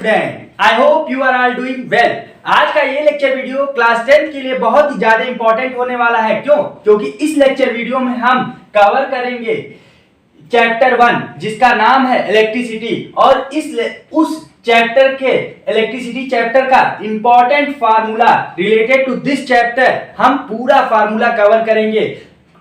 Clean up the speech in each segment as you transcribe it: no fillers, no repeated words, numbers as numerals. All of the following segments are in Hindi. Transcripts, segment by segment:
Friend, I hope you are all doing well. आज का ये लेक्चर वीडियो क्लास 10 के लिए बहुत ही ज्यादा इंपॉर्टेंट होने वाला है। क्यों? क्योंकि इस लेक्चर वीडियो में हम कवर करेंगे चैप्टर 1 जिसका नाम है इलेक्ट्रिसिटी, और उस चैप्टर के इलेक्ट्रिसिटी चैप्टर का important formula related to this chapter हम पूरा फार्मूला कवर करेंगे,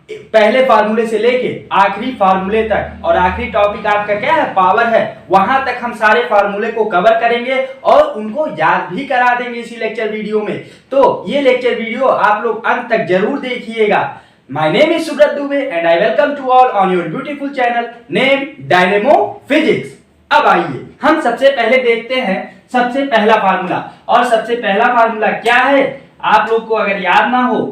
पहले फार्मूले से लेके आखिरी फार्मूले तक। और आखिरी टॉपिक आपका क्या है? पावर है। वहां तक हम सारे फार्मूले को कवर करेंगे और उनको याद भी करा देंगे इसी लेक्चर वीडियो में। तो ये लेक्चर वीडियो आप लोग अंत तक जरूर देखिएगा। My name is Subrata Dubey and I welcome to all on your beautiful channel name dynamo physics. अब आइए हम सबसे पहले देखते हैं सबसे पहला फार्मूला। और सबसे पहला फार्मूला क्या है? आप लोग को अगर याद ना हो,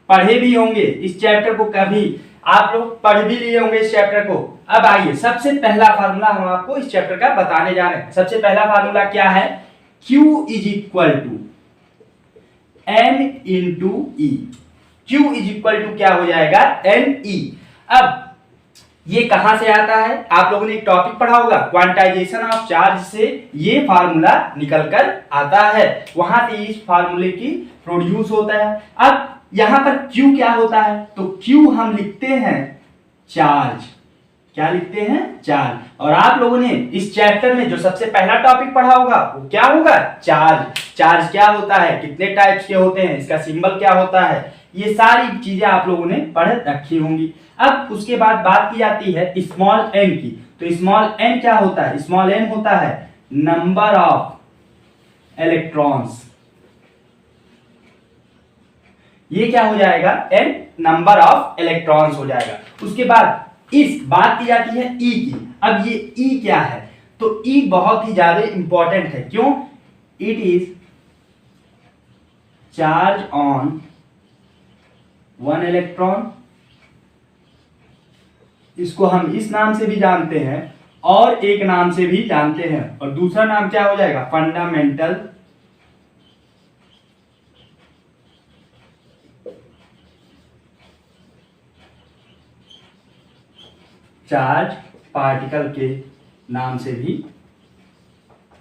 पढ़े भी होंगे इस चैप्टर को, कभी आप लोग पढ़ भी लिए होंगे इस चैप्टर को। अब आइए सबसे पहला फार्मूला हम आपको इस चैप्टर का बताने जा रहे हैं। सबसे पहला फार्मूला क्या है? Q is equal to N into e. Q is equal to क्या हो जाएगा? NE। अब ये कहां से आता है? आप लोगों ने एक टॉपिक पढ़ा होगा क्वांटाइजेशन ऑफ चार्ज से ये फार्मूला निकल कर आता है, वहां से इस फार्मूले की प्रोड्यूस होता है। अब यहां पर Q क्या होता है? तो Q हम लिखते हैं चार्ज। क्या लिखते हैं? चार्ज। और आप लोगों ने इस चैप्टर में जो सबसे पहला टॉपिक पढ़ा होगा वो क्या होगा? चार्ज। चार्ज क्या होता है, कितने टाइप्स के होते हैं, इसका सिंबल क्या होता है, ये सारी चीजें आप लोगों ने पढ़ रखी होंगी। अब उसके बाद बात की जाती है स्मॉल n की। तो स्मॉल n क्या होता है? स्मॉल n होता है नंबर ऑफ इलेक्ट्रॉन्स। ये क्या हो जाएगा? n नंबर ऑफ इलेक्ट्रॉन्स हो जाएगा। उसके बाद इस बात की जाती है E की। अब ये E क्या है? तो E बहुत ही ज्यादा इंपॉर्टेंट है। क्यों? It is charge on one electron. इसको हम इस नाम से भी जानते हैं और एक नाम से भी जानते हैं, और दूसरा नाम क्या हो जाएगा? फंडामेंटल चार्ज पार्टिकल के नाम से भी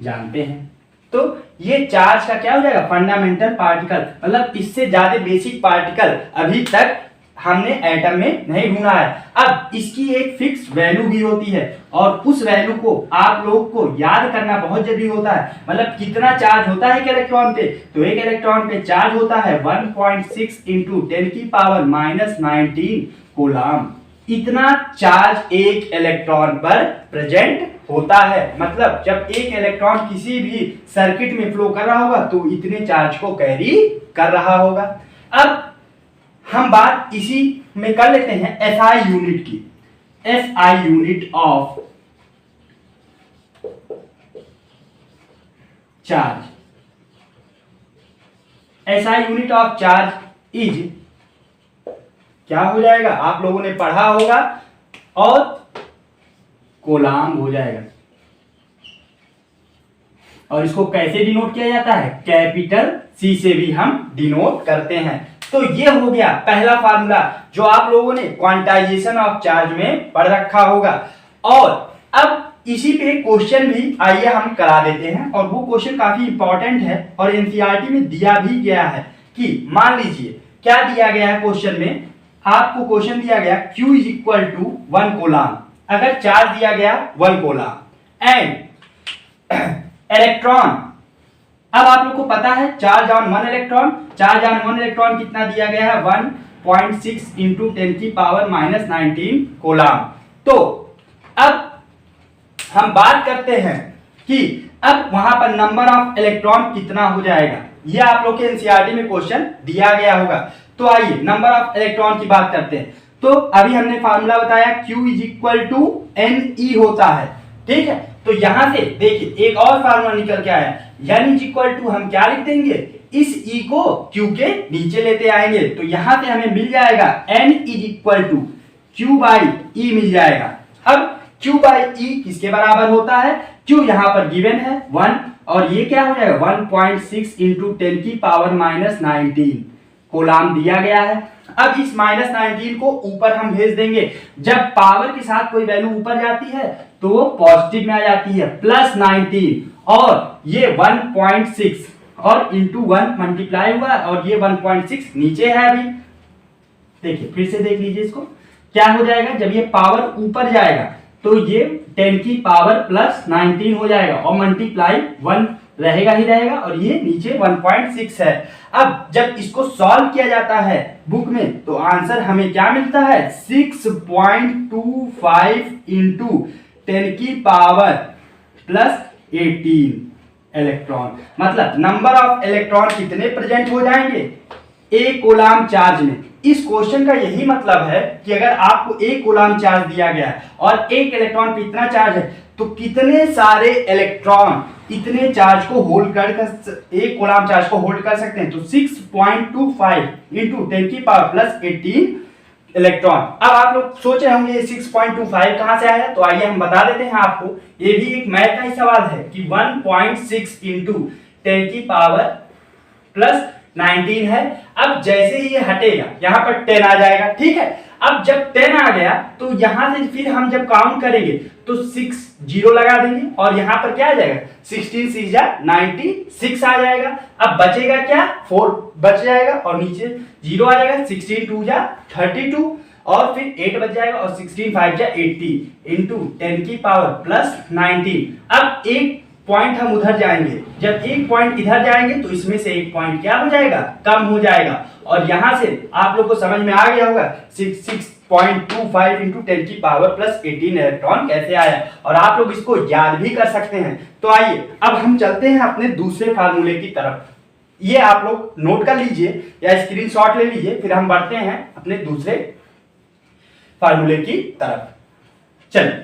जानते हैं। तो ये चार्ज का क्या हो जाएगा? फंडामेंटल पार्टिकल, मतलब इससे ज्यादा बेसिक पार्टिकल अभी तक हमने एटम में नहीं ढूंढा है। अब इसकी एक फिक्स वैल्यू भी होती है और उस वैल्यू को आप लोग को याद करना बहुत जरूरी होता है। मतलब कितना चार्ज होता है एक इलेक्ट्रॉन पे? तो एक इलेक्ट्रॉन पे चार्ज होता है 1.6 इंटू 10 की पावर -19 कूलम। इतना चार्ज एक इलेक्ट्रॉन पर प्रेजेंट होता है। मतलब जब एक इलेक्ट्रॉन किसी भी सर्किट में फ्लो कर रहा होगा तो इतने चार्ज को कैरी कर रहा होगा। अब हम बात इसी में कर लेते हैं SI यूनिट की। SI unit of charge. SI unit of charge is क्या हो जाएगा? आप लोगों ने पढ़ा होगा, और कूलम हो जाएगा। और इसको कैसे डिनोट किया जाता है? कैपिटल C से भी हम डिनोट करते हैं। तो ये हो गया पहला फार्मूला जो आप लोगों ने क्वांटाइजेशन ऑफ चार्ज में पढ़ रखा होगा। और अब इसी पे क्वेश्चन भी आइए हम करा देते हैं, और वो क्वेश्चन काफी इंपॉर्टेंट है और एनसीईआरटी में दिया भी गया है। कि मान लीजिए क्या दिया गया है क्वेश्चन में? आपको क्वेश्चन दिया गया Q is equal to 1 coulomb. अगर चार्ज दिया गया 1 कूलम एंड इलेक्ट्रॉन, अब आप लोग को पता है charge on 1 electron. Charge on 1 electron कितना दिया गया है? 1.6 इंटू 10 की पावर -19 कूलम। तो अब हम बात करते हैं कि अब वहां पर नंबर ऑफ इलेक्ट्रॉन कितना हो जाएगा। यह आप लोग के एनसीईआरटी में क्वेश्चन दिया गया होगा। तो आइए नंबर ऑफ इलेक्ट्रॉन की बात करते हैं। तो अभी हमने फार्मूला बताया Q is equal to NE होता है। ठीक है, तो यहां से देखिए एक और फार्मूला निकल के आया। N इज इक्वल टू हम क्या लिख देंगे? इस E को Q के नीचे लेते आएंगे। तो यहां से हमें मिल जाएगा N is equal to Q by E मिल जाएगा। अब Q बाई E किसके बराबर होता है? Q यहां पर गिवन है 1, और ये क्या हो जाएगा? 1.6 इंटू 10 की पावर -19। कोलाम दिया गया है। अब इस -19 को ऊपर हम भेज देंगे। जब पावर के साथ कोई वैल्यू ऊपर जाती है तो वो पॉजिटिव में आ जाती है, +19 और ये 1.6 और इंटू 1 मल्टीप्लाई हुआ और ये 1.6 नीचे है अभी। देखिए फिर से देख लीजिए इसको, क्या हो जाएगा जब ये पावर ऊपर जाएगा तो ये 10 की पावर +19 हो जाएगा और मल्टीप्लाई 1 रहेगा ही रहेगा और ये नीचे 1.6 है। अब जब इसको सॉल्व किया जाता है बुक में तो आंसर हमें क्या मिलता है, 6.25 इंटू 10 की पावर +18 इलेक्ट्रॉन। मतलब नंबर ऑफ इलेक्ट्रॉन कितने प्रेजेंट हो जाएंगे एक कूलाम चार्ज में। इस क्वेश्चन का यही मतलब है कि अगर आपको एक कूलाम चार्ज दिया गया है और एक इलेक्ट्रॉन पे इतना चार्ज है तो कितने सारे इलेक्ट्रॉन इतने चार्ज को होल्ड कर एक कूलाम चार्ज को होल्ड कर सकते हैं। तो 6.25 इंटू 10 की पावर +18 इलेक्ट्रॉन। अब आप लोग सोच रहे होंगे 6.25 कहां से आया, तो आइए हम बता देते हैं आपको। ये भी एक मैथ का ही सवाल है कि 1.6 इंटू 10 की पावर +19 है। अब जैसे ही ये हटेगा यहाँ पर 10 आ जाएगा, ठीक है। अब जब 10 आ गया तो यहां से फिर हम जब काउंट करेंगे तो 6 0 लगा देंगे और यहाँ पर क्या आ जाएगा 16 6 जा 96 आ जाएगा। अब बचेगा क्या 4 बच जाएगा और नीचे 0 आ जाएगा, 16 2 जा 32 और फिर 8 बच जाएगा और 16 5 जा 80 इंटू 10 की पावर +19। अब एक पॉइंट हम उधर जाएंगे, जब एक पॉइंट इधर जाएंगे तो इसमें से एक पॉइंट क्या हो जाएगा, कम हो जाएगा। और यहां से आप लोग को समझ में आ गया होगा 6.25 इंटू 10 की पावर +18 इलेक्ट्रॉन कैसे आया, और आप लोग इसको याद भी कर सकते हैं। तो आइए अब हम चलते हैं अपने दूसरे फार्मूले की तरफ। ये आप लोग नोट कर लीजिए या स्क्रीनशॉट ले लीजिए, फिर हम बढ़ते हैं अपने दूसरे फार्मूले की तरफ। चलिए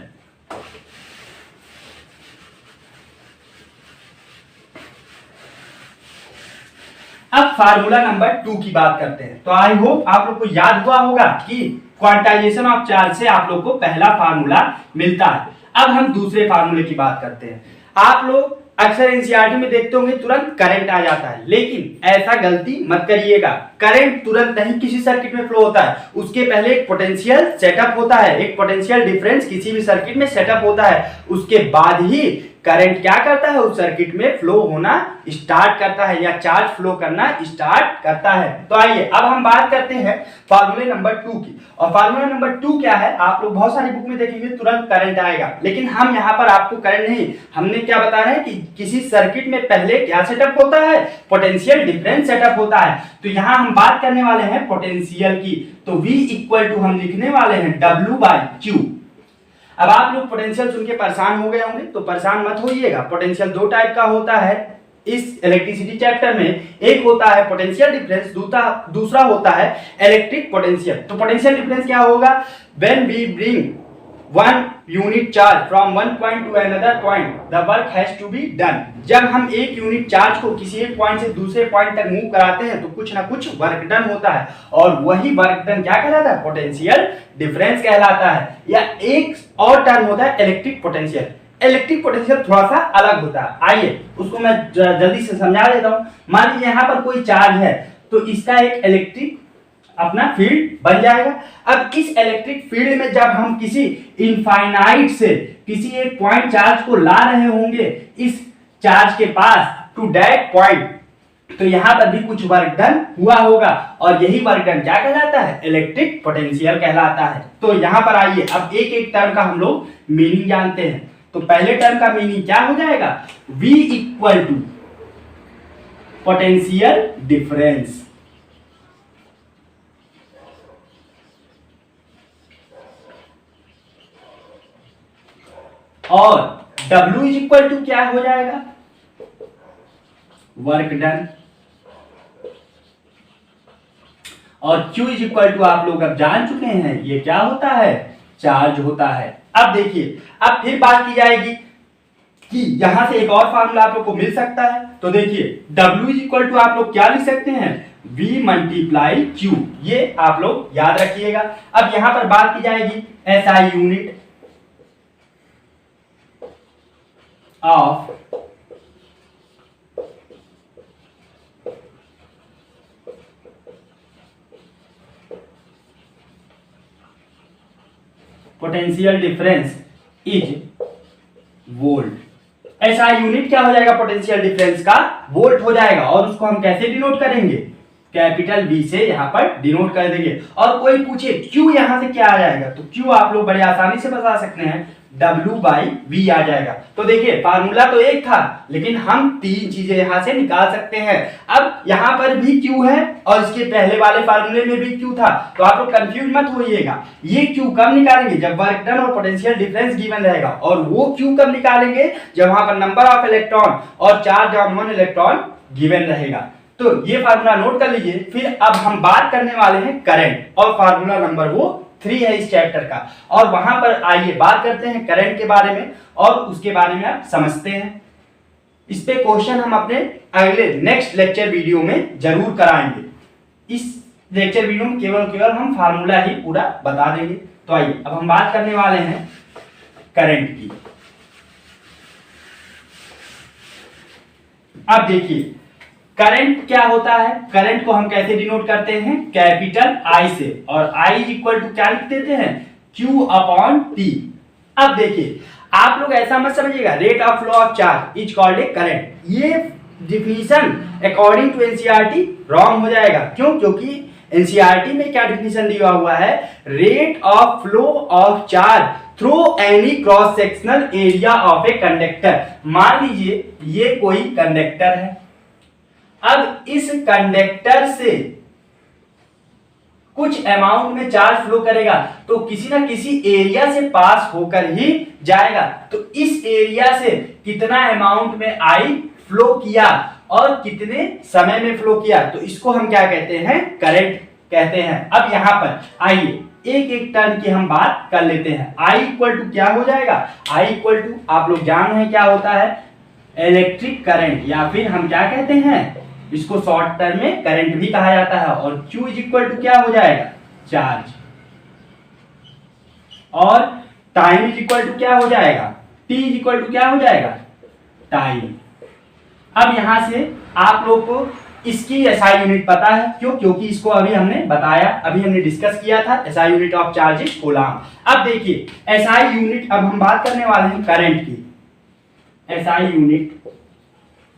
अब फार्मूला नंबर 2 की बात करते हैं। तो आई होप आप लोग को याद हुआ होगा कि क्वांटाइजेशन ऑफ चार्ज से आप लोग को पहला फार्मूला मिलता है। अब हम दूसरे फार्मूले की बात करते हैं। आप लोग अक्सर एनसीईआरटी में देखते होंगे तुरंत करंट आ जाता है, लेकिन ऐसा गलती मत करिएगा। करंट तुरंत नहीं किसी सर्किट में फ्लो होता है, उसके पहले एक पोटेंशियल सेटअप होता है, एक पोटेंशियल डिफरेंस किसी भी सर्किट में सेटअप होता है। उसके बाद ही करंट क्या करता है, उस सर्किट में फ्लो होना स्टार्ट करता है या चार्ज फ्लो करना स्टार्ट करता है। तो आइए अब हम बात करते हैं फार्मूले नंबर 2 की। और फार्मूला नंबर 2 क्या है, आप लोग बहुत सारी बुक में देखेंगे तुरंत करंट आएगा, लेकिन हम यहाँ पर आपको करंट नहीं, हमने क्या बता रहे हैं कि किसी सर्किट में पहले क्या सेटअप होता है, पोटेंशियल डिफरेंस सेटअप होता है। तो यहाँ हम बात करने वाले हैं पोटेंशियल की। तो V इक्वल टू हम लिखने वाले हैं W/Q। अब आप लोग पोटेंशियल सुन के परेशान हो गए होंगे, तो परेशान मत होइएगा। पोटेंशियल दो टाइप का होता है इस इलेक्ट्रिसिटी चैप्टर में, एक होता है पोटेंशियल डिफरेंस, दूसरा होता है इलेक्ट्रिक पोटेंशियल। तो पोटेंशियल डिफरेंस क्या होगा, when we bring one unit charge from one point to another point the work has to be done. जब हम एक यूनिट चार्ज को किसी एक पॉइंट से दूसरे पॉइंट तक मूव कराते हैं तो कुछ ना कुछ वर्क डन होता है, और वही वर्क डन क्या कहलाता है, पोटेंशियल डिफरेंस कहलाता है। या एक और टर्म होता है इलेक्ट्रिक पोटेंशियल। इलेक्ट्रिक पोटेंशियल थोड़ा सा अलग होता है, आइए उसको मैं जल्दी से समझा देता हूं। मान लीजिए यहाँ पर कोई चार्ज है तो इसका एक इलेक्ट्रिक अपना फील्ड बन जाएगा। अब इस इलेक्ट्रिक फील्ड में जब हम किसी इनफाइनाइट से किसी एक पॉइंट चार्ज को ला रहे होंगे इस चार्ज के पास टू दैट पॉइंट, तो यहां पर भी कुछ वर्क डन हुआ होगा, और यही वर्क डन क्या कहलाता है, इलेक्ट्रिक पोटेंशियल कहलाता है। तो यहां पर आइए अब एक एक टर्म का हम लोग मीनिंग जानते हैं। तो पहले टर्म का मीनिंग क्या हो जाएगा, V equal to potential difference, और W इज इक्वल टू क्या हो जाएगा, वर्क डन, और Q इज इक्वल टू आप लोग अब जान चुके हैं ये क्या होता है, चार्ज होता है। अब देखिए अब फिर बात की जाएगी कि यहां से एक और फार्मूला आप लोग को मिल सकता है। तो देखिए W इज इक्वल टू आप लोग क्या लिख सकते हैं, V मल्टीप्लाई Q, ये आप लोग याद रखिएगा। अब यहां पर बात की जाएगी SI unit of potential difference is volt. SI unit क्या हो जाएगा पोटेंशियल डिफरेंस का? वोल्ट हो जाएगा। और उसको हम कैसे डिनोट करेंगे? कैपिटल V से यहाँ पर डिनोट कर देंगे। और कोई पूछे Q यहाँ से क्या आ जाएगा, तो Q आप लोग बड़े आसानी से बता सकते हैं, W/V आ जाएगा। तो देखिए फार्मूला तो एक था, लेकिन हम तीन चीजें यहाँ से निकाल सकते हैं। अब यहाँ पर भी Q है और इसके पहले वाले फार्मूले में भी Q था, तो आप लोग कंफ्यूज मत होइएगा। ये Q कब निकालेंगे? जब वर्क डन और पोटेंशियल डिफरेंस गिवन रहेगा। और वो Q कब निकालेंगे? जब वहां पर नंबर ऑफ इलेक्ट्रॉन और charge on one electron given रहेगा। तो ये फार्मूला नोट कर लीजिए। फिर अब हम बात करने वाले हैं करंट, और फार्मूला नंबर वो 3 है इस चैप्टर का। और वहां पर आइए बात करते हैं करंट के बारे में, और उसके बारे में आप समझते हैं। इस पे क्वेश्चन हम अपने अगले नेक्स्ट लेक्चर वीडियो में जरूर कराएंगे। इस लेक्चर वीडियो में केवल हम फार्मूला ही पूरा बता देंगे। तो आइए अब हम बात करने वाले हैं करंट की। अब देखिए करंट क्या होता है। करंट को हम कैसे डिनोट करते हैं? कैपिटल I से, और I इज इक्वल टू क्या लिख देते हैं? Q/T। अब देखिए आप लोग ऐसा मत समझिएगा rate of flow of charge is called a current. ये definition according to NCERT wrong हो जाएगा। क्यों? क्योंकि एनसीईआरटी में क्या डिफिनीशन दिया हुआ है? Rate of flow of charge through any cross sectional area of a conductor. मान लीजिए ये कोई कंडक्टर है। अब इस कंडक्टर से कुछ अमाउंट में चार्ज फ्लो करेगा, तो किसी ना किसी एरिया से पास होकर ही जाएगा। तो इस एरिया से कितना अमाउंट में आई फ्लो किया और कितने समय में फ्लो किया, तो इसको हम क्या कहते हैं? करंट कहते हैं। अब यहां पर आइए एक एक टर्म की हम बात कर लेते हैं। I इक्वल टू क्या हो जाएगा? I इक्वल टू आप लोग जान रहे हैं क्या होता है? इलेक्ट्रिक करंट, या फिर हम क्या कहते हैं इसको शॉर्ट टर्म में करंट भी कहा जाता है। और Q इज इक्वल टू क्या हो जाएगा? चार्ज। और टाइम इज इक्वल टू क्या हो जाएगा? T इज इक्वल टू क्या हो जाएगा? टाइम। अब यहां से आप लोग को इसकी एसआई यूनिट पता है। क्यों? क्योंकि इसको अभी हमने बताया, अभी हमने डिस्कस किया था। SI unit of charge is coulomb. अब देखिए एसआई यूनिट, अब हम बात करने वाले हैं करंट की। SI unit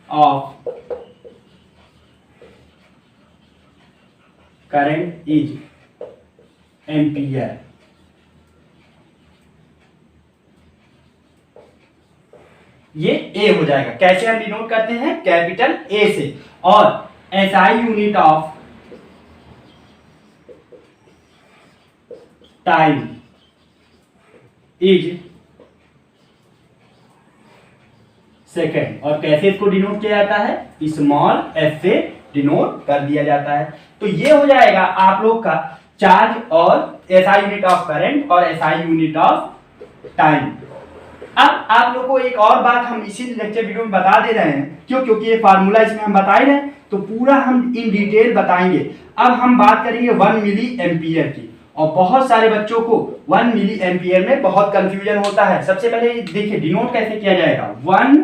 of current is ampere. ये ए हो जाएगा। कैसे हम डिनोट करते हैं? कैपिटल ए से। और SI unit of time is second. और कैसे इसको डिनोट किया जाता है? स्मॉल एस से डिनोट कर दिया जाता है। तो ये हो जाएगा आप लोग का चार्ज और एसआई यूनिट ऑफ करंट और एसआई यूनिट ऑफ टाइम। अब आप लोग को एक और बात हम इसी लेक्चर वीडियो में बता दे रहे हैं। क्यों? क्योंकि ये फार्मूला इसमें हम बता ही रहे हैं, तो पूरा हम इन डिटेल बताएंगे। अब हम बात करेंगे 1 मिली एम्पियर की। और बहुत सारे बच्चों को 1 मिली एम्पियर में बहुत कंफ्यूजन होता है। सबसे पहले देखिए डिनोट कैसे किया जाएगा? 1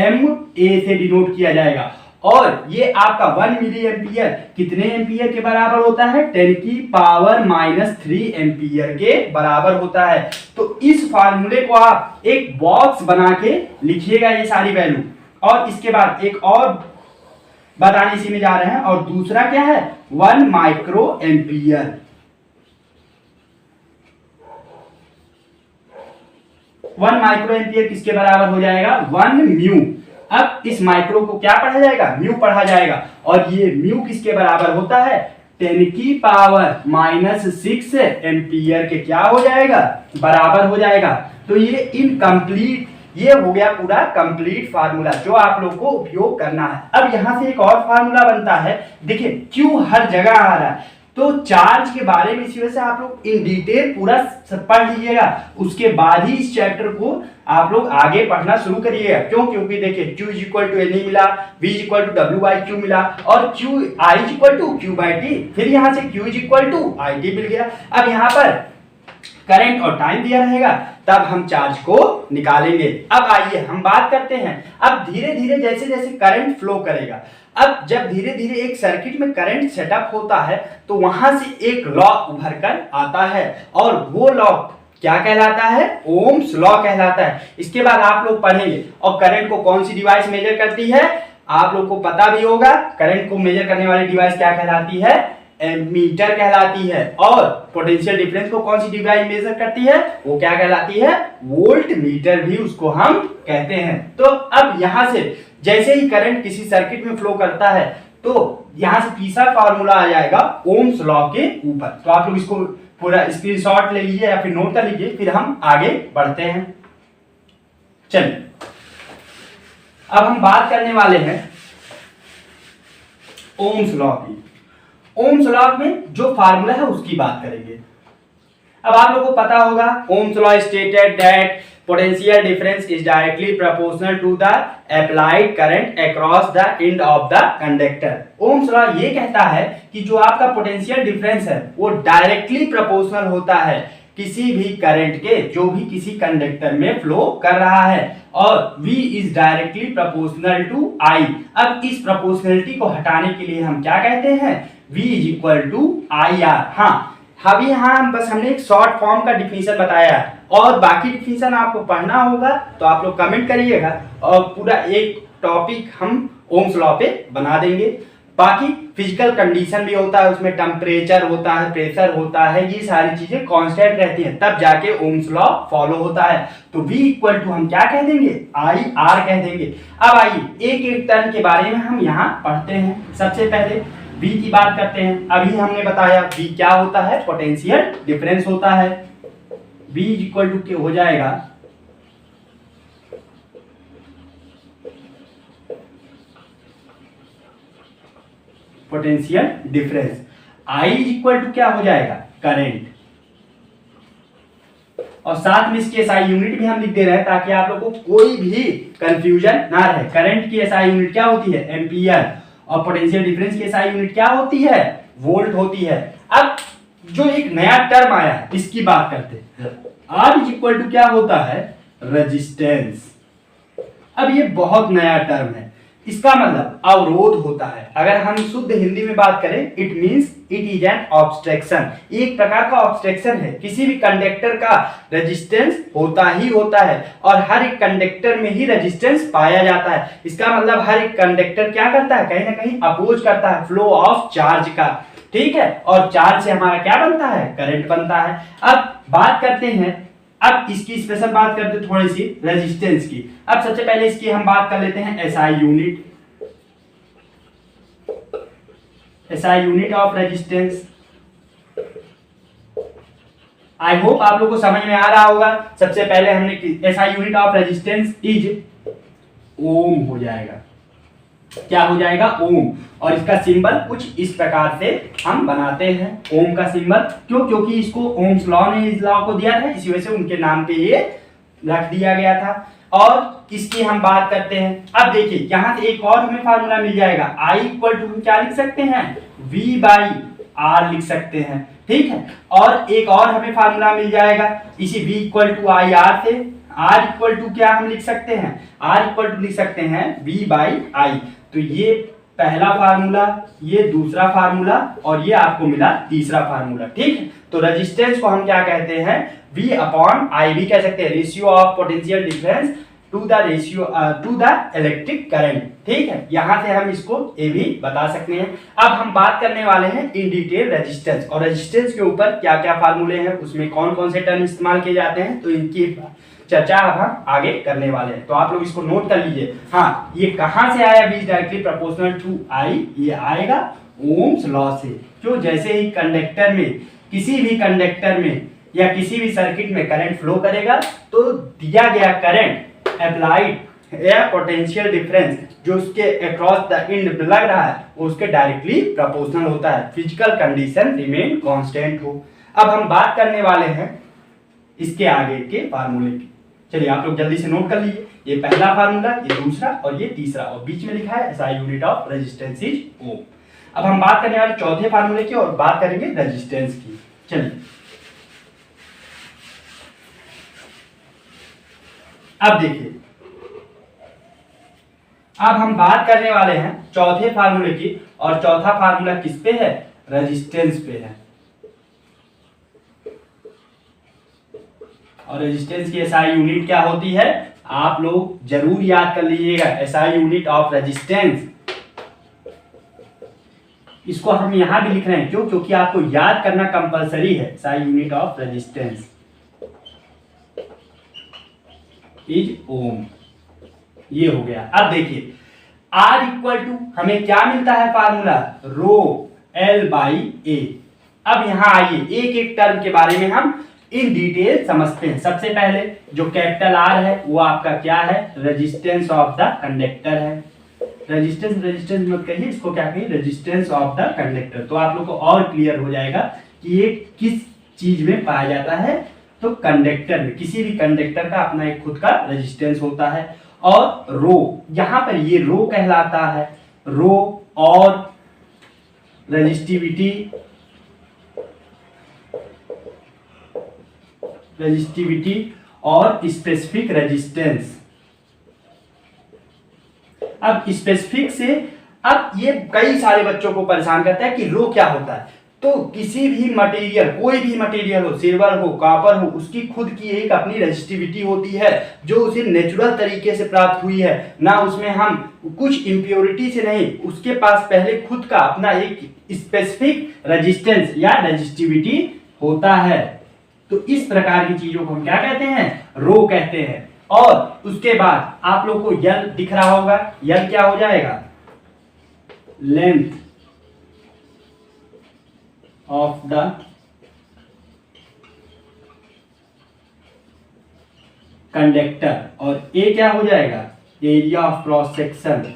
MA से डिनोट किया जाएगा। और ये आपका 1 मिली एम्पियर कितने एम्पियर के बराबर होता है? 10⁻³ एम्पियर के बराबर होता है। तो इस फार्मूले को आप एक बॉक्स बना के लिखिएगा ये सारी वैल्यू। और इसके बाद एक और बताने इसी में जा रहे हैं। और दूसरा क्या है? 1 माइक्रो एम्पियर। 1 माइक्रो एम्पियर किसके बराबर हो जाएगा? 1 म्यू। अब इस माइक्रो को क्या पढ़ा जाएगा? म्यू पढ़ा जाएगा। और ये म्यू किसके बराबर होता है? 10⁻⁻6 एम्पियर के क्या हो जाएगा? बराबर हो जाएगा। तो ये इनकम्प्लीट, ये हो गया पूरा कंप्लीट फार्मूला जो आप लोग को उपयोग करना है। अब यहां से एक और फार्मूला बनता है। देखिए क्यू हर जगह आ रहा है, तो चार्ज के बारे में इसी वजह से आप लोग इन डिटेल पूरा पढ़ लीजिएगा। उसके बाद ही इस चैप्टर को आप लोग आगे पढ़ना शुरू करिएगा। क्यों? क्योंकि देखिए Q is equal to NE मिला, V is equal to W/Q मिला, और I is equal to Q/T, फिर यहां से Q is equal to IT मिल गया। अब यहां पर करंट और टाइम दिया रहेगा, तब हम चार्ज को निकालेंगे। अब आइए हम बात करते हैं। अब धीरे धीरे जैसे जैसे करंट फ्लो करेगा, अब जब धीरे धीरे एक सर्किट में करंट सेटअप होता है, तो वहां से एक लॉ उभर कर आता है। और वो लॉ क्या कहलाता है? ओम्स लॉ कहलाता है। इसके बाद आप लोग पढ़ेंगे और करंट को कौन सी डिवाइस मेजर करती है, आप लोग को पता भी होगा। करंट को मेजर करने वाली डिवाइस क्या कहलाती है? एमीटर कहलाती है। और पोटेंशियल डिफरेंस को कौन सी डिवाइस मेजर करती है? वो क्या कहलाती है? वोल्ट मीटर भी उसको हम कहते हैं। तो अब यहां से जैसे ही करंट किसी सर्किट में फ्लो करता है तो यहां से तीसरा फार्मूला आ जाएगा ओम्स लॉ के ऊपर। तो आप लोग इसको पूरा स्क्रीनशॉट ले लीजिए या फिर नोट कर लीजिए, फिर हम आगे बढ़ते हैं। चलिए अब हम बात करने वाले हैं ओम्स लॉ की। ओम्स लॉ में जो फार्मूला है उसकी बात करेंगे। अब आप लोगों को पता होगा Ohm's law stated that potential difference is directly proportional to the applied current across the end of the conductor। Ohm's law ये कहता है कि जो आपका पोटेंशियल डिफरेंस है वो डायरेक्टली प्रोपोर्शनल होता है किसी भी करंट के जो भी किसी कंडक्टर में फ्लो कर रहा है, और V is directly proportional to I। अब इस प्रोपोर्शनलिटी को हटाने के लिए हम क्या कहते हैं? V is equal to IR। हाँ, अभी यहाँ बस हमने एक शॉर्ट फॉर्म का डिफिनीशन बताया है, और बाकी डिफिनीशन आपको पढ़ना होगा तो आप लोग कमेंट करिएगा और पूरा एक टॉपिक हम ओम्स लॉ पे बना देंगे। बाकी फिजिकल कंडीशन भी होता है, उसमें टेम्परेचर होता है, प्रेशर होता है, ये सारी चीजें कांस्टेंट रहती हैं, तब जाके ओम्स लॉ फॉलो होता है। तो V इक्वल टू हम क्या कह देंगे? IR कह देंगे। अब आइए एक एक टर्म के बारे में हम यहाँ पढ़ते हैं। सबसे पहले V की बात करते हैं। अभी हमने बताया V क्या होता है? पोटेंशियल डिफरेंस होता है। V इक्वल टू हो जाएगा potential difference. I equal to क्या हो जाएगा? करंट। और साथ में इसकी SI यूनिट भी हम लिख दे रहे हैं ताकि आप लोगों को कोई भी कंफ्यूजन ना रहे। करंट की SI यूनिट क्या होती है? एम्पियर। और पोटेंशियल डिफरेंस की SI यूनिट क्या होती है? वोल्ट होती है। अब जो एक नया टर्म आया है इसकी बात करते हैं। R इज इक्वल टू क्या होता है? रेजिस्टेंस। अब ये बहुत नया टर्म है, इसका मतलब अवरोध होता है। अगर हम शुद्ध हिंदी में बात करें, it means it is an obstruction. एक प्रकार का ऑब्स्ट्रक्शन है। किसी भी कंडक्टर का रेजिस्टेंस होता ही होता है, और हर एक कंडक्टर में ही रेजिस्टेंस पाया जाता है। इसका मतलब हर एक कंडक्टर क्या करता है? कहीं ना कहीं अपोज करता है फ्लो ऑफ चार्ज का, ठीक है। और चार्ज से हमारा क्या बनता है? करंट बनता है। अब बात करते हैं, अब इसकी स्पेशल बात करते हैं थोड़ी सी रेजिस्टेंस की। अब सबसे पहले इसकी हम बात कर लेते हैं SI unit. SI unit of resistance. I hope आप लोगों को समझ में आ रहा होगा। सबसे पहले हमने SI unit of resistance is ohm हो जाएगा। क्या हो जाएगा? ओम। और इसका सिंबल कुछ इस प्रकार से हम बनाते हैं ओम का सिंबल। क्यों? क्योंकि इसको ओम्स लॉ ने इस लॉ को दिया था, इसी वजह से उनके नाम पे ये रख दिया गया था। और इसकी हम बात करते हैं। अब देखिए यहां से एक और हमें फार्मूला मिल जाएगा। I इक्वल टू हम क्या लिख सकते हैं? V बाई R लिख सकते हैं, ठीक है। और एक और हमें फार्मूला मिल जाएगा इसी V इक्वल टू IR से। R इक्वल टू क्या हम लिख सकते हैं? R इक्वल टू लिख सकते हैं V बाई I। तो ये पहला फार्मूला, ये दूसरा फार्मूला, और ये आपको मिला तीसरा फार्मूला, ठीक है। तो रेजिस्टेंस को हम क्या कहते हैं? V अपॉन I भी कह सकते हैं, ratio of potential difference to the ratio to the electric current, ठीक है। यहां से हम इसको ये भी बता सकते हैं। अब हम बात करने वाले हैं इन डिटेल रेजिस्टेंस, और रेजिस्टेंस के ऊपर क्या क्या फार्मूले हैं, उसमें कौन कौन से टर्म इस्तेमाल किए जाते हैं, तो इनकी चर्चा अब हम आगे करने वाले हैं। तो आप लोग इसको नोट कर लीजिए। हाँ, ये कहां से आया? V directly proportional to I। ये आएगा ओम्स लॉ से। क्यों? जैसे ही कंडक्टर में, किसी भी कंडक्टर में या किसी भी सर्किट में करंट फ्लो करेगा तो दिया गया करंट अप्लाइड या पोटेंशियल डिफरेंस जो उसके अक्रॉस द एंड लग रहा है वो उसके डायरेक्टली प्रोपोर्शनल होता है, फिजिकल कंडीशन रिमेन कांस्टेंट हो। अब हम बात करने वाले हैं इसके आगे के फार्मूले की। चलिए आप लोग जल्दी से नोट कर लीजिए। ये पहला फार्मूला, ये दूसरा और ये तीसरा, और बीच में लिखा है SI unit of resistance is ohm. अब हम बात करने वाले चौथे फार्मूले की और बात करेंगे रेजिस्टेंस की। चलिए अब देखिए, अब हम बात करने वाले हैं चौथे फार्मूले की, और चौथा फार्मूला किस पे है? रेजिस्टेंस पे है। और रेजिस्टेंस की एसआई यूनिट क्या होती है, आप लोग जरूर याद कर लीजिएगा, एसआई यूनिट ऑफ रेजिस्टेंस। इसको हम यहां भी लिख रहे हैं, क्यों? क्योंकि आपको याद करना कंपलसरी है। SI unit of resistance is ohm. ये हो गया। अब देखिए R इक्वल टू हमें क्या मिलता है फार्मूला, रो L बाई ए। अब यहां आइए एक एक टर्म के बारे में हम इन डिटेल समझते हैं। सबसे पहले जो कैपिटल R है वो आपका क्या है, रेजिस्टेंस ऑफ द कंडक्टर है। रेजिस्टेंस मत कहिए, इसको क्या कहिए, रेजिस्टेंस ऑफ द कंडक्टर। तो आप लोग को और क्लियर हो जाएगा कि ये किस चीज में पाया जाता है। तो कंडक्टर में, किसी भी कंडक्टर का अपना एक खुद का रेजिस्टेंस होता है। और रो, यहां पर ये रो कहलाता है, रो और रेजिस्टिविटी और स्पेसिफिक रेजिस्टेंस। अब स्पेसिफिक से, अब ये कई सारे बच्चों को परेशान करता है कि रो क्या होता है। तो किसी भी मटेरियल, कोई भी मटेरियल हो, सिल्वर हो, कॉपर हो, उसकी खुद की एक अपनी रेजिस्टिविटी होती है जो उसे नेचुरल तरीके से प्राप्त हुई है ना, उसमें हम कुछ इम्प्योरिटी से नहीं, उसके पास पहले खुद का अपना एक स्पेसिफिक रेजिस्टेंस या रेजिस्टिविटी होता है। तो इस प्रकार की चीजों को हम क्या कहते हैं, रो कहते हैं। और उसके बाद आप लोग को यल दिख रहा होगा, यल क्या हो जाएगा, लेंथ ऑफ द कंडक्टर, और ए क्या हो जाएगा, एरिया ऑफ क्रॉस सेक्शन।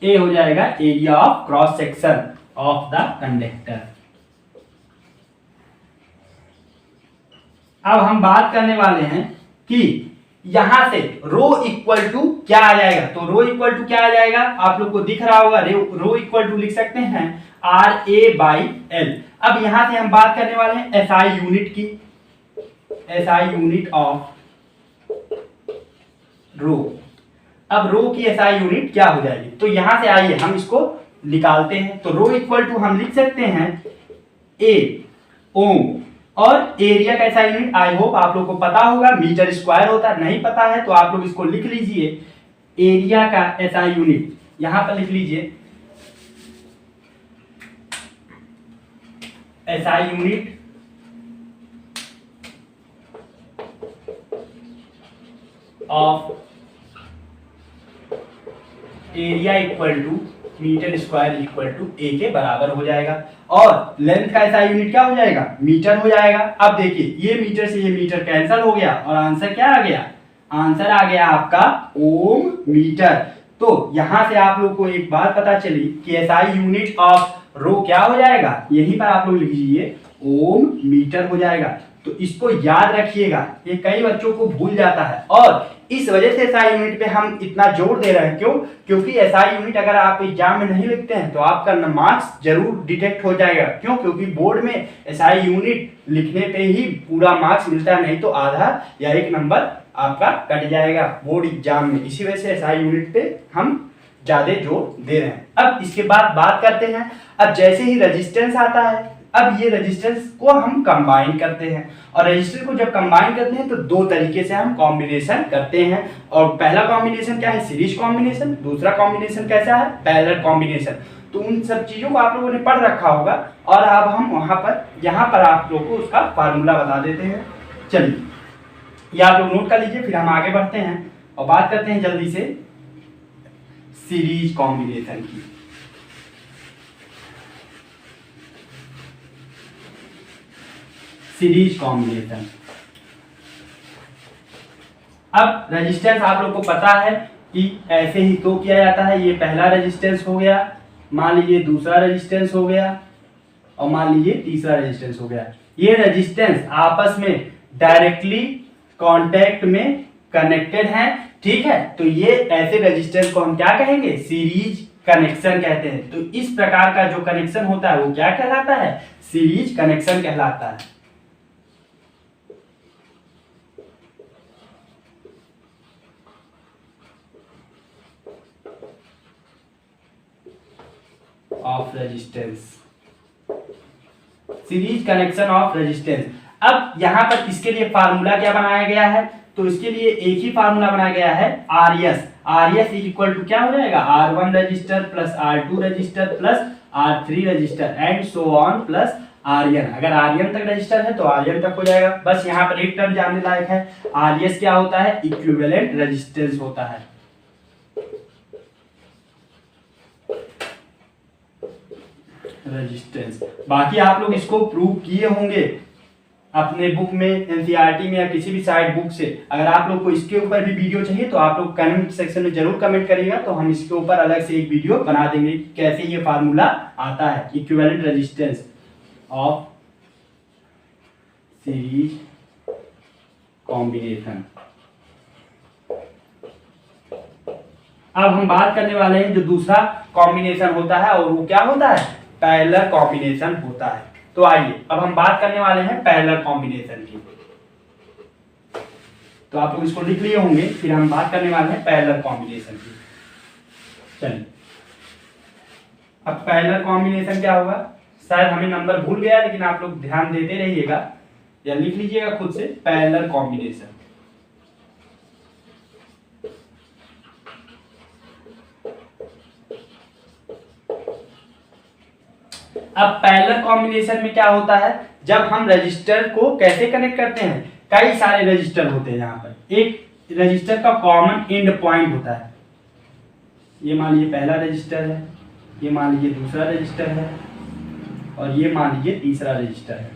ए हो जाएगा area of cross section of the conductor. अब हम बात करने वाले हैं कि यहां से रो इक्वल टू क्या आ जाएगा। तो रो इक्वल टू क्या आ जाएगा, आप लोग को दिख रहा होगा, रो इक्वल टू लिख सकते हैं आर ए बाई एल। अब यहां से हम बात करने वाले हैं एसआई यूनिट की, एसआई यूनिट ऑफ रो। अब रो की एसआई यूनिट क्या हो जाएगी, तो यहां से आइए हम इसको निकालते हैं। तो रो इक्वल टू हम लिख सकते हैं ए ओम, और एरिया का ऐसा यूनिट आई होप आप लोग को पता होगा, मीटर स्क्वायर होता है। नहीं पता है तो आप लोग इसको लिख लीजिए, एरिया का ऐसा यूनिट यहां पर लिख लीजिए, SI unit of area equal to metre square equal to A के बराबर हो जाएगा। और लेंथ का ऐसा यूनिट क्या हो जाएगा, मीटर हो जाएगा। अब देखिए ये मीटर से ये मीटर कैंसिल हो गया और आंसर क्या आ गया, आंसर आ गया आपका ओम मीटर। तो यहां से आप लोग को एक बात पता चली कि एसआई यूनिट ऑफ रो क्या हो जाएगा, यहीं पर आप लोग लिख लीजिए ओम मीटर हो जाएगा। तो इसको याद रखिएगा, ये कई बच्चों को भूल जाता है और इस वजह से एसआई यूनिट पे हम इतना जोर दे रहे हैं। क्यों? क्योंकि एसआई यूनिट अगर आप एग्जाम में नहीं लिखते हैं तो आपका मार्क्स जरूर डिटेक्ट हो जाएगा। क्यों? क्योंकि बोर्ड में एसआई यूनिट लिखने पे ही पूरा मार्क्स मिलता है, नहीं तो आधा या एक नंबर आपका कट जाएगा बोर्ड एग्जाम में। इसी वजह से एसआई यूनिट पे हम ज्यादा जोर दे रहे हैं। अब इसके बाद बात करते हैं, अब जैसे ही रेजिस्टेंस आता है, अब ये रेजिस्टेंस को हम कंबाइन करते हैं, और रेजिस्टेंस को जब कंबाइन करते हैं तो दो तरीके से हम कॉम्बिनेशन करते हैं। और पहला कॉम्बिनेशन क्या है, सीरीज कॉम्बिनेशन, दूसरा कॉम्बिनेशन कैसा है, पैरेलल कॉम्बिनेशन। तो उन सब चीजों को आप लोगों ने पढ़ रखा होगा, और अब हम यहाँ पर आप लोगों को उसका फार्मूला बता देते हैं। चलिए ये आप लोग नोट कर लीजिए, फिर हम आगे बढ़ते हैं और बात करते हैं जल्दी से सीरीज कॉम्बिनेशन की। सीरीज कॉम्बिनेशन, अब रेजिस्टेंस आप लोग को पता है कि ऐसे ही तो किया जाता है। ये पहला रेजिस्टेंस हो गया, मान लीजिए दूसरा रेजिस्टेंस हो गया, और मान लीजिए तीसरा रेजिस्टेंस हो गया। ये रेजिस्टेंस आपस में डायरेक्टली कांटेक्ट में कनेक्टेड हैं, ठीक है। तो ये ऐसे रेजिस्टेंस को हम क्या कहेंगे, सीरीज कनेक्शन कहते हैं। तो इस प्रकार का जो कनेक्शन होता है वो क्या कहलाता है, सीरीज कनेक्शन कहलाता है। Of resistance, series connection of resistance. अब यहाँ पर इसके लिए फार्मूला क्या बनाया गया है, तो इसके लिए एक ही फार्मूला बनाया गया है RS। RS इक्वल टू क्या हो जाएगा, R1 register plus R2 register plus R3 register and so on plus Rn। अगर Rn तक रजिस्टर है तो Rn तक हो जाएगा। बस यहाँ पर एक टर्म जानने लायक है, RS क्या होता है, इक्विवेलेंट रेजिस्टेंस होता है। रेजिस्टेंस बाकी आप लोग इसको प्रूव किए होंगे अपने बुक में, एनसीईआरटी में या किसी भी साइड बुक से। अगर आप लोग को इसके ऊपर भी वीडियो चाहिए तो आप लोग कमेंट सेक्शन में जरूर कमेंट करिएगा, तो हम इसके ऊपर अलग से एक वीडियो बना देंगे कैसे ये फार्मूला आता है, equivalent resistance of series combination. अब हम बात करने वाले हैं जो दूसरा कॉम्बिनेशन होता है, और वो क्या होता है, पैरेलल कॉम्बिनेशन होता है। तो आइए अब हम बात करने वाले हैं पैरेलल कॉम्बिनेशन की। तो आप लोग इसको लिख लिए होंगे, फिर हम बात करने वाले हैं पैरेलल कॉम्बिनेशन की। चलिए अब पैरेलल कॉम्बिनेशन क्या होगा, शायद हमें नंबर भूल गया, लेकिन आप लोग ध्यान देते रहिएगा या लिख लीजिएगा खुद से, पैरेलल कॉम्बिनेशन। अब पैरेलल कॉम्बिनेशन में क्या होता है, जब हम रजिस्टर को कैसे कनेक्ट करते हैं, कई सारे रजिस्टर होते हैं। यहाँ पर एक रजिस्टर का कॉमन एंड पॉइंट होता है। ये मान लीजिए पहला रजिस्टर है, ये मान लीजिए दूसरा रजिस्टर है, और ये मान लीजिए तीसरा रजिस्टर है।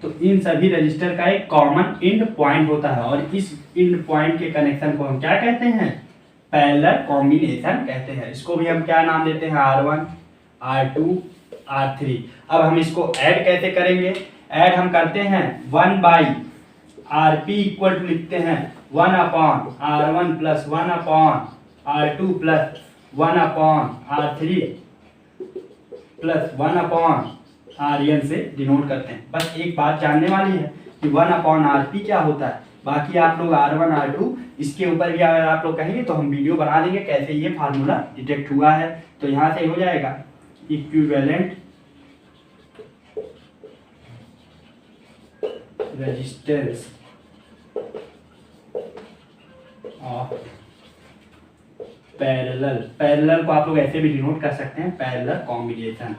तो इन सभी रजिस्टर का एक कॉमन एंड पॉइंट होता है, और इस एंड पॉइंट के कनेक्शन को हम क्या कहते हैं, पैरेलल कॉम्बिनेशन कहते हैं। इसको भी हम क्या नाम देते हैं, R1 R2 R3। अब हम इसको ऐड कैसे करेंगे, ऐड हम करते हैं 1/RP इक्वल टू लिखते हैं 1/R1 plus 1/R2 plus 1/R3 plus 1/Rn से डिनोट करते हैं। बस एक बात जानने वाली है कि 1/RP क्या होता है, बाकी आप लोग R1 R2 इसके ऊपर भी अगर आप लोग कहेंगे तो हम वीडियो बना देंगे कैसे ये फार्मूला डिटेक्ट हुआ है। तो यहाँ से हो जाएगा equivalent resistance of parallel. Parallel को आप लोग ऐसे भी डिनोट कर सकते हैं, पैरेलल कॉम्बिनेशन।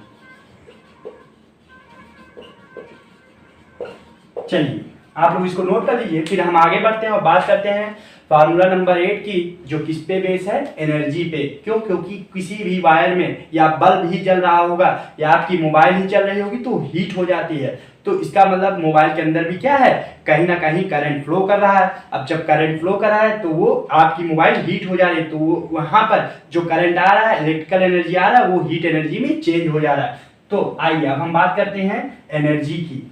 चलिए आप लोग इसको नोट कर लीजिए, फिर हम आगे बढ़ते हैं और बात करते हैं फार्मूला नंबर 8 की, जो किस पे बेस है, एनर्जी पे। क्यों, क्योंकि किसी भी वायर में या बल्ब ही जल रहा होगा या आपकी मोबाइल ही चल रही होगी तो हीट हो जाती है। तो इसका मतलब मोबाइल के अंदर भी क्या है, कहीं ना कहीं करंट फ्लो कर रहा है। अब जब करंट फ्लो कर रहा है तो वो आपकी मोबाइल हीट हो जा रही है, तो वो वहां पर जो करंट आ रहा है, इलेक्ट्रिकल एनर्जी आ रहा है, वो हीट एनर्जी में चेंज हो जा रहा है। तो आइए अब हम बात करते हैं एनर्जी की।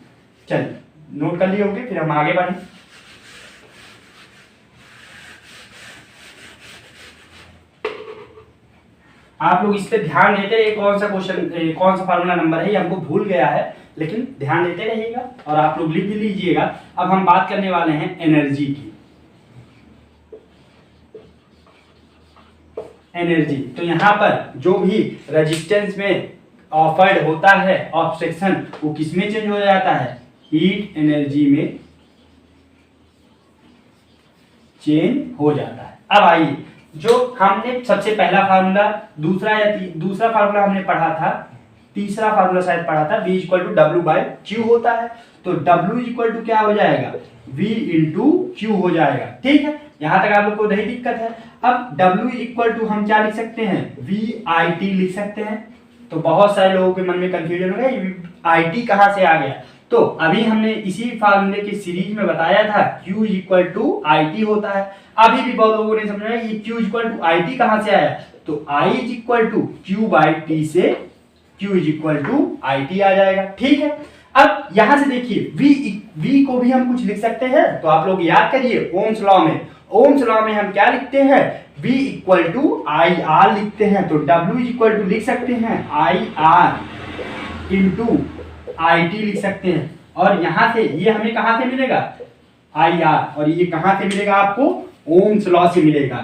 चलिए नोट कर लिए होंगे, फिर हम आगे बढ़ें। आप लोग इस पे ध्यान देते रहिए, कौन सा क्वेश्चन, कौन सा फार्मूला नंबर है, ये हमको भूल गया है, लेकिन ध्यान देते रहिएगा और आप लोग लिख भी लीजिएगा। अब हम बात करने वाले हैं एनर्जी की। एनर्जी तो यहाँ पर जो भी रेजिस्टेंस में ऑफर्ड होता है ऑब्स्ट्रक्शन, वो किस में चेंज हो जाता है, हीट एनर्जी में चेंज हो जाता है। अब आइए, जो हमने सबसे पहला फार्मूला, दूसरा फार्मूला हमने पढ़ा था, तीसरा फार्मूला शायद पढ़ा था, V इक्वल टू W/Q होता है। तो W इक्वल टू क्या हो जाएगा, V इंटू Q हो जाएगा। ठीक है, यहां तक आप लोग को नहीं दिक्कत है। अब W इक्वल टू हम क्या लिख सकते हैं, VIT लिख सकते हैं। तो बहुत सारे लोगों के मन में कंफ्यूजन हो गया, IT कहां से आ गया। तो अभी हमने इसी फार्मूले की सीरीज में बताया था Q इक्वल टू IT होता है। अभी भी बहुत लोगों ने समझा ये Q इक्वल टू IT कहां से आया, तो I is equal to Q/T से Q is equal to IT आ जाएगा। ठीक है, अब यहां से देखिए V को भी हम कुछ लिख सकते हैं। तो आप लोग याद करिए ओम्स लॉ में, ओम्स लॉ में हम क्या लिखते हैं, V इक्वल टू IR लिखते हैं। तो W इज इक्वल टू लिख सकते हैं IR इंटू IT लिख सकते हैं। और यहां से ये हमें कहां से मिलेगा, IR, और ये कहां से मिलेगा आपको, ओम्स लॉ से मिलेगा।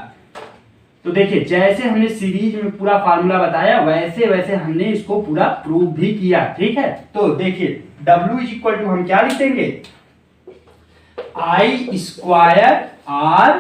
तो देखिए जैसे हमने सीरीज में पूरा फार्मूला बताया वैसे वैसे हमने इसको पूरा प्रूव भी किया, ठीक है। तो देखिए W इज इक्वल टू हम क्या लिखेंगे, I स्क्वायर R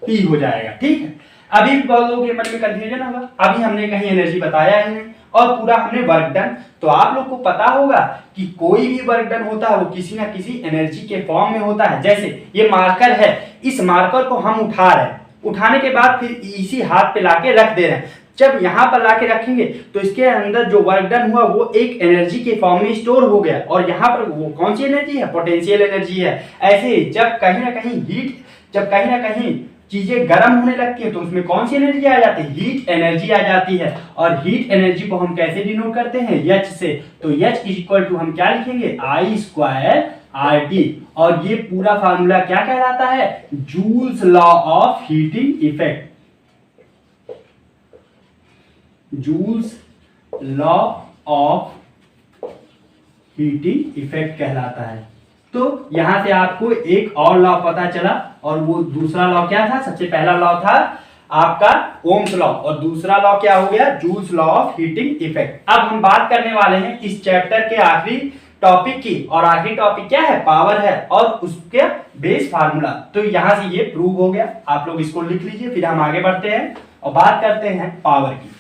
T हो जाएगा, ठीक है। अभी भी बहुत लोगों के मन में कंफ्यूजन होगा, अभी हमने कहीं एनर्जी बताया ही नहीं और पूरा हमने वर्क डन। तो आप लोग को पता होगा कि कोई भी वर्क डन होता है वो किसी ना किसी एनर्जी के फॉर्म में होता है। जैसे ये मार्कर है, इस मार्कर को हम उठा रहे हैं, उठाने के बाद फिर इसी हाथ पे लाके रख दे रहे हैं। जब यहाँ पर लाके रखेंगे तो इसके अंदर जो वर्क डन हुआ वो एक एनर्जी के फॉर्म में स्टोर हो गया और यहाँ पर वो कौन सी एनर्जी है, पोटेंशियल एनर्जी है। ऐसे ही जब कहीं ना कहीं हीट, जब कहीं ना कहीं चीजें गर्म होने लगती है तो उसमें कौन सी एनर्जी आ जाती है, हीट एनर्जी आ जाती है। और हीट एनर्जी को हम कैसे डिनोट करते हैं, H से। तो H इज इक्वल टू हम क्या लिखेंगे, I स्क्वायर RT। और ये पूरा फार्मूला क्या कहलाता है, joules law of heating effect, joules law of heating effect कहलाता है। तो यहां से आपको एक और लॉ पता चला और वो दूसरा लॉ क्या था, सबसे पहला लॉ था आपका ओम्स लॉ और दूसरा लॉ क्या हो गया, joules law of heating effect. अब हम बात करने वाले हैं इस चैप्टर के आखिरी टॉपिक की और आखिरी टॉपिक क्या है, पावर है और उसके बेस फार्मूला। तो यहां से ये प्रूव हो गया, आप लोग इसको लिख लीजिए। फिर हम आगे बढ़ते हैं और बात करते हैं पावर की।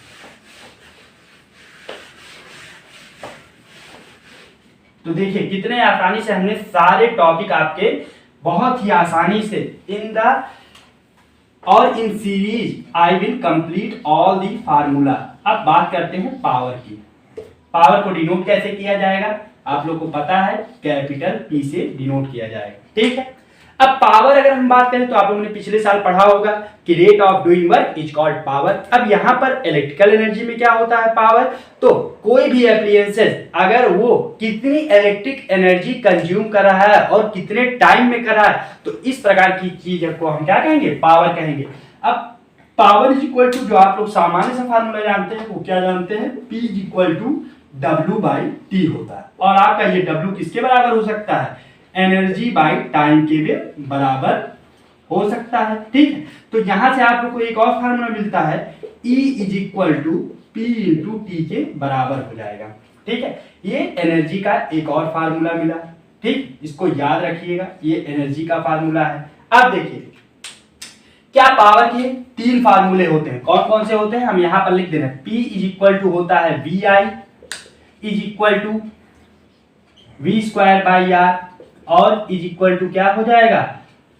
तो देखिए कितने आसानी से हमने सारे टॉपिक आपके बहुत ही आसानी से इन द और in series I will complete all the formula. अब बात करते हैं पावर की। पावर को डिनोट कैसे किया जाएगा, आप लोग को पता है, कैपिटल P से डिनोट किया जाएगा, ठीक है। अब पावर अगर हम बात करें तो आप लोगों ने पिछले साल पढ़ा होगा कि rate of doing work is called power. अब यहाँ पर इलेक्ट्रिकल एनर्जी में क्या होता है पावर, तो कोई भी एप्लियंसेस अगर वो कितनी इलेक्ट्रिक एनर्जी कंज्यूम कर रहा है और कितने टाइम में कर रहा है तो इस प्रकार की चीज को हम क्या कहेंगे, पावर कहेंगे। अब पावर इज इक्वल टू, जो आप लोग सामान्य सा फार्मूला जानते हैं वो क्या जानते हैं, P is equal to W/T होता है। और आपका ये W किसके बराबर हो सकता है, एनर्जी बाय टाइम के भी बराबर हो सकता है, ठीक है। तो यहां से आप लोग को एक और फार्मूला मिलता है, E is equal to P into T के बराबर हो जाएगा, ठीक है। ये एनर्जी का एक और फार्मूला मिला, ठीक, इसको याद रखिएगा, ये एनर्जी का फार्मूला है। अब देखिए क्या पावर के तीन फार्मूले होते हैं, कौन कौन से होते हैं हम यहां पर लिख दे रहे हैं। P इज इक्वल टू होता है VI is equal to V square by R और इज इक्वल टू क्या हो जाएगा,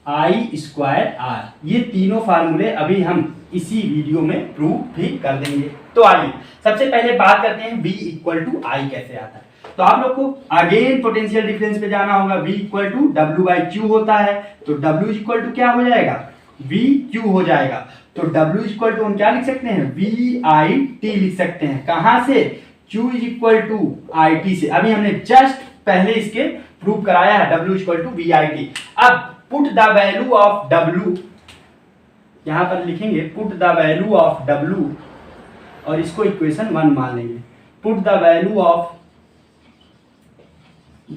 I स्क्वायर R। ये तीनों फार्मूले अभी हम इसी वीडियो में प्रूव भी कर देंगे। तो आइए सबसे पहले बात करते हैं V इक्वल टू I कैसे आता है। तो आप लोग को अगेन पोटेंशियल डिफरेंस पे जाना होगा। V इक्वल टू W/Q होता है, तो W इक्वल टू क्या हो जाएगा, VQ हो जाएगा। तो W इक्वल टू हम क्या लिख सकते हैं, VIT लिख सकते हैं। कहां से, Q is equal to IT से। अभी हमने जस्ट पहले इसके प्रूव कराया है, W इक्वल टू VIT। अब put the value of W, यहां पर लिखेंगे put the value of W और इसको इक्वेशन 1 मान लेंगे। Put the value of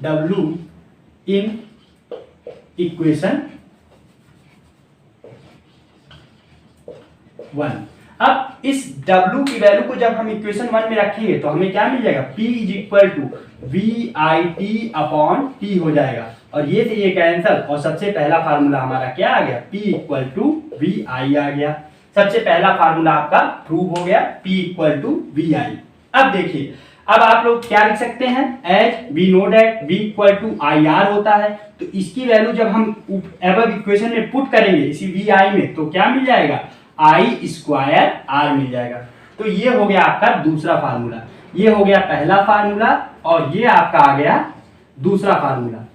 W in equation 1। अब इस W की वैल्यू को जब हम इक्वेशन 1 में रखेंगे तो हमें क्या मिल जाएगा, P is equal to VIT upon T हो जाएगा और ये से ये कैंसल और सबसे पहला फार्मूला हमारा क्या आ गया, P इक्वल टू VI आ गया। सबसे पहला फार्मूला आपका प्रूव हो गया, P इक्वल टू VI। अब देखिए अब आप लोग क्या लिख सकते हैं, as we know that V equal to IR होता है, तो इसकी वैल्यू जब हम एबव इक्वेशन में पुट करेंगे इसी VI में तो क्या मिल जाएगा, I स्क्वायर R मिल जाएगा। तो ये हो गया आपका दूसरा फार्मूला, ये हो गया पहला फार्मूला और ये आपका आ गया दूसरा फार्मूला।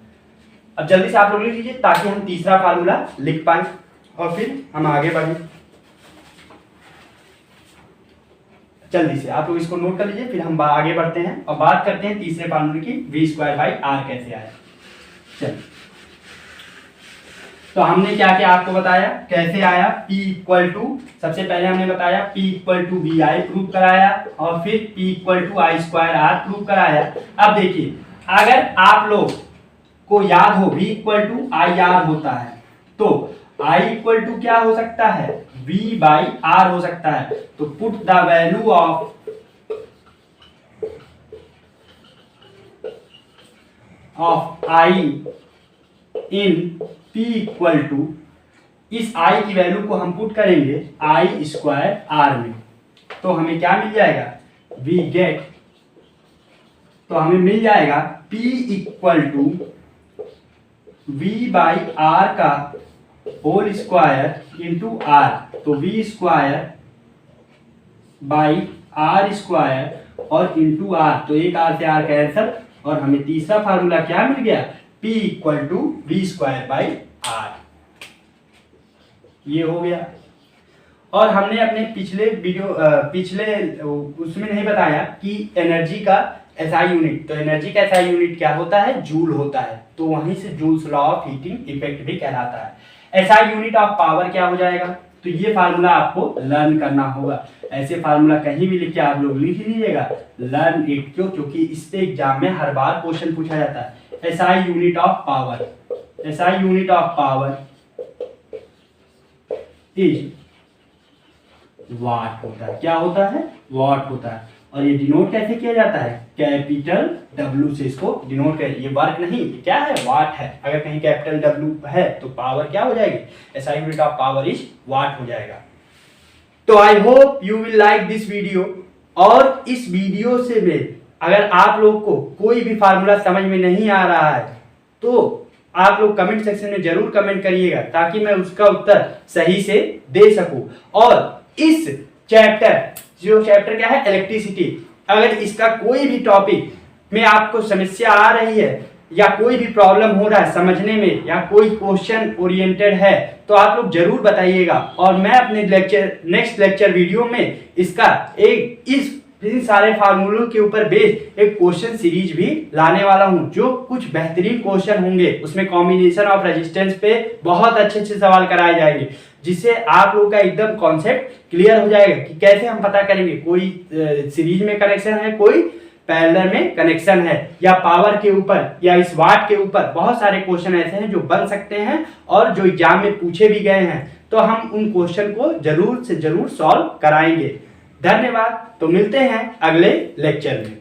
अब जल्दी से आप लोग लिख लीजिए ताकि हम तीसरा फार्मूला लिख पाए और फिर हम आगे बढ़े। जल्दी से आप लोग इसको नोट कर लीजिए, फिर हम आगे बढ़ते हैं और बात करते हैं तीसरे फार्मूले की, V स्क्वायर बाई R कैसे आया। चलिए तो हमने क्या क्या आपको बताया, कैसे आया, P इक्वल टू, सबसे पहले हमने बताया P equal to VI prove कराया और फिर P equal to I square R prove कराया। अब देखिए अगर आप लोग को याद हो V इक्वल टू IR होता है तो I इक्वल टू क्या हो सकता है, V बाई R हो सकता है। तो put the value of I in P equal to, इस I की वैल्यू को हम पुट करेंगे I स्क्वायर R में, तो हमें क्या मिल जाएगा, वी गेट, तो हमें मिल जाएगा P equal to V by R का होल स्क्वायर इंटू R, तो V square by R square और इंटू R, तो एक R से R कैंसल, और हमें तीसरा फार्मूला क्या मिल गया, P equal to V square by R। ये हो गया। और हमने अपने पिछले उसमें नहीं बताया कि एनर्जी का एसआई यूनिट, तो एनर्जी का एसआई यूनिट क्या होता है, जूल होता है, तो वहीं से joules law of heating effect भी कहलाता है। एसआई यूनिट ऑफ पावर क्या हो जाएगा, तो ये फार्मूला आपको लर्न करना होगा। ऐसे फार्मूला कहीं भी लिख के आप लोग लिख लीजिएगा, लर्न इट, क्योंकि इससे एग्जाम में हर बार क्वेश्चन पूछा जाता है। SI unit of power, SI unit of power is what होता है। क्या होता है, वाट होता है। और ये डिनोट कैसे किया जाता है, कैपिटल W से इसको डिनोट कर, ये वर्क नहीं, क्या है, वाट है। अगर कहीं कैपिटल W है तो पावर क्या हो जाएगी, SI unit of power is what हो जाएगा। तो आई hope you will like this video. और इस वीडियो से में अगर आप लोग को कोई भी फार्मूला समझ में नहीं आ रहा है तो आप लोग कमेंट सेक्शन में जरूर कमेंट करिएगा, ताकि मैं उसका उत्तर सही से दे सकूं। और इस चैप्टर, जो चैप्टर क्या है, इलेक्ट्रिसिटी, अगर इसका कोई भी टॉपिक में आपको समस्या आ रही है या कोई भी प्रॉब्लम हो रहा है समझने में, या कोई क्वेश्चन ओरिएंटेड है, तो आप लोग जरूर बताइएगा। और मैं अपने नेक्स्ट लेक्चर वीडियो में इसका इन सारे फार्मूलों के ऊपर बेस्ड एक क्वेश्चन सीरीज भी लाने वाला हूं, जो कुछ बेहतरीन क्वेश्चन होंगे। उसमें कॉम्बिनेशन ऑफ रेजिस्टेंस पे बहुत अच्छे सवाल कराए जाएंगे, जिससे आप लोग का एकदम कॉन्सेप्ट क्लियर हो जाएगा कि कैसे हम पता करेंगे कोई सीरीज में कनेक्शन है, कोई पैरेलल में कनेक्शन है, या पावर के ऊपर या इस वाट के ऊपर। बहुत सारे क्वेश्चन ऐसे हैं जो बन सकते हैं और जो एग्जाम में पूछे भी गए हैं, तो हम उन क्वेश्चन को जरूर से जरूर सॉल्व कराएंगे। धन्यवाद। तो मिलते हैं अगले लेक्चर में।